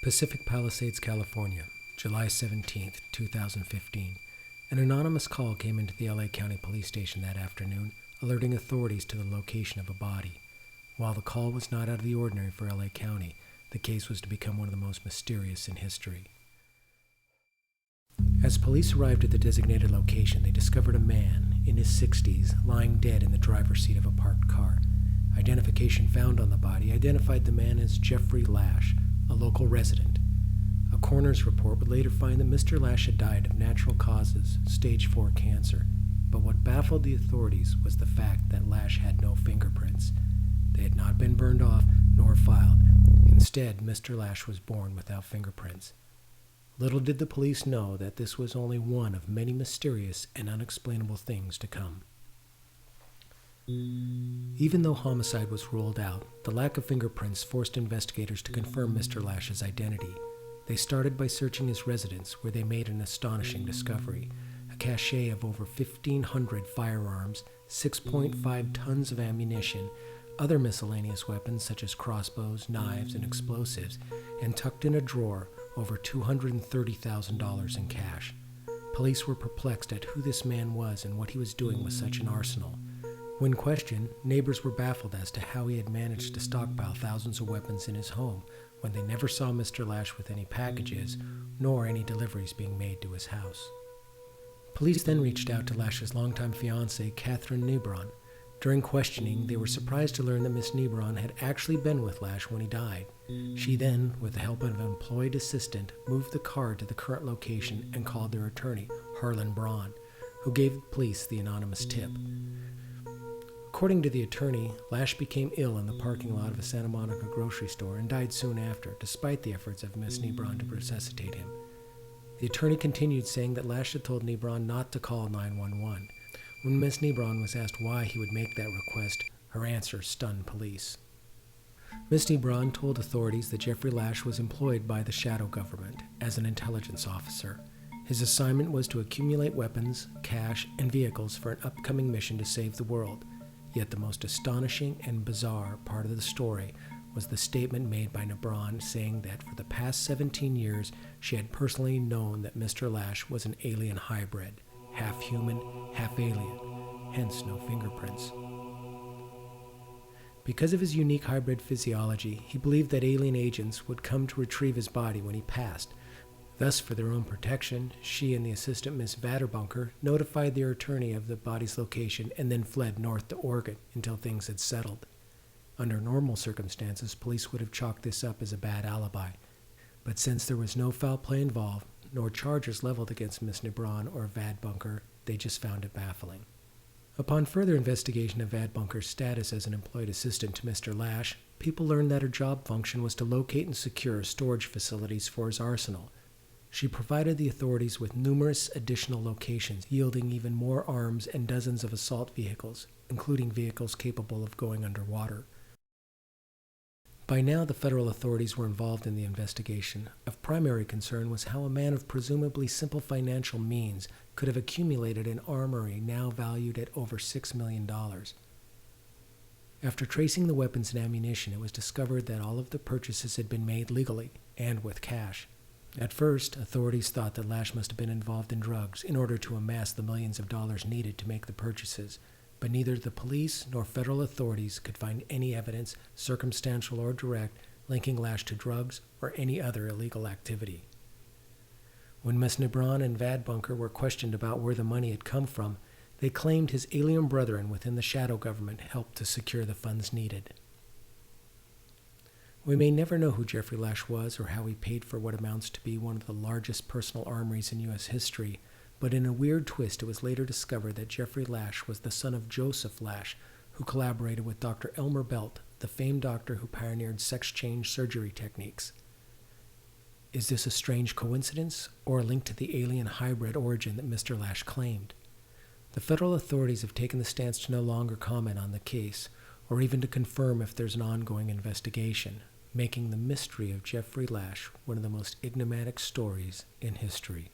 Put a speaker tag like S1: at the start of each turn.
S1: Pacific Palisades, California, July 17, 2015. An anonymous call came into the LA County Police Station that afternoon, alerting authorities to the location of a body. While the call was not out of the ordinary for LA County, the case was to become one of the most mysterious in history. As police arrived at the designated location, they discovered a man in his 60s lying dead in the driver's seat of a parked car. Identification found on the body identified the man as Jeffrey Lash, a local resident. A coroner's report would later find that Mr. Lash had died of natural causes, stage 4 cancer. But what baffled the authorities was the fact that Lash had no fingerprints. They had not been burned off nor filed. Instead, Mr. Lash was born without fingerprints. Little did the police know that this was only one of many mysterious and unexplainable things to come. Even though homicide was ruled out, the lack of fingerprints forced investigators to confirm Mr. Lash's identity. They started by searching his residence, where they made an astonishing discovery: a cache of over 1,500 firearms, 6.5 tons of ammunition, other miscellaneous weapons such as crossbows, knives, and explosives, and tucked in a drawer, over $230,000 in cash. Police were perplexed at who this man was and what he was doing with such an arsenal. When questioned, neighbors were baffled as to how he had managed to stockpile thousands of weapons in his home when they never saw Mr. Lash with any packages, nor any deliveries being made to his house. Police then reached out to Lash's longtime fiancée, Catherine Nebron. During questioning, they were surprised to learn that Miss Nebron had actually been with Lash when he died. She then, with the help of an employed assistant, moved the car to the current location and called their attorney, Harlan Braun, who gave the police the anonymous tip. According to the attorney, Lash became ill in the parking lot of a Santa Monica grocery store and died soon after, despite the efforts of Miss Nebron to resuscitate him. The attorney continued, saying that Lash had told Nebron not to call 911. When Miss Nebron was asked why he would make that request, her answer stunned police. Miss Nebron told authorities that Jeffrey Lash was employed by the shadow government as an intelligence officer. His assignment was to accumulate weapons, cash, and vehicles for an upcoming mission to save the world. Yet the most astonishing and bizarre part of the story was the statement made by Nebron, saying that for the past 17 years she had personally known that Mr. Lash was an alien hybrid, half human, half alien, hence no fingerprints. Because of his unique hybrid physiology, he believed that alien agents would come to retrieve his body when he passed. Thus, for their own protection, she and the assistant Miss Vaderbunker notified their attorney of the body's location and then fled north to Oregon until things had settled. Under normal circumstances, police would have chalked this up as a bad alibi. But since there was no foul play involved, nor charges leveled against Miss Nebron or Vadebunker, they just found it baffling. Upon further investigation of Vadebunker's status as an employed assistant to Mr. Lash, people learned that her job function was to locate and secure storage facilities for his arsenal. She provided the authorities with numerous additional locations, yielding even more arms and dozens of assault vehicles, including vehicles capable of going underwater. By now, the federal authorities were involved in the investigation. Of primary concern was how a man of presumably simple financial means could have accumulated an armory now valued at over $6 million. After tracing the weapons and ammunition, it was discovered that all of the purchases had been made legally and with cash. At first, authorities thought that Lash must have been involved in drugs in order to amass the millions of dollars needed to make the purchases, but neither the police nor federal authorities could find any evidence, circumstantial or direct, linking Lash to drugs or any other illegal activity. When Miss Nebron and Vadebunker were questioned about where the money had come from, they claimed his alien brethren within the shadow government helped to secure the funds needed. We may never know who Jeffrey Lash was or how he paid for what amounts to be one of the largest personal armories in U.S. history, but in a weird twist, it was later discovered that Jeffrey Lash was the son of Joseph Lash, who collaborated with Dr. Elmer Belt, the famed doctor who pioneered sex-change surgery techniques. Is this a strange coincidence, or a link to the alien hybrid origin that Mr. Lash claimed? The federal authorities have taken the stance to no longer comment on the case, or even to confirm if there's an ongoing investigation, making the mystery of Jeffrey Lash one of the most enigmatic stories in history.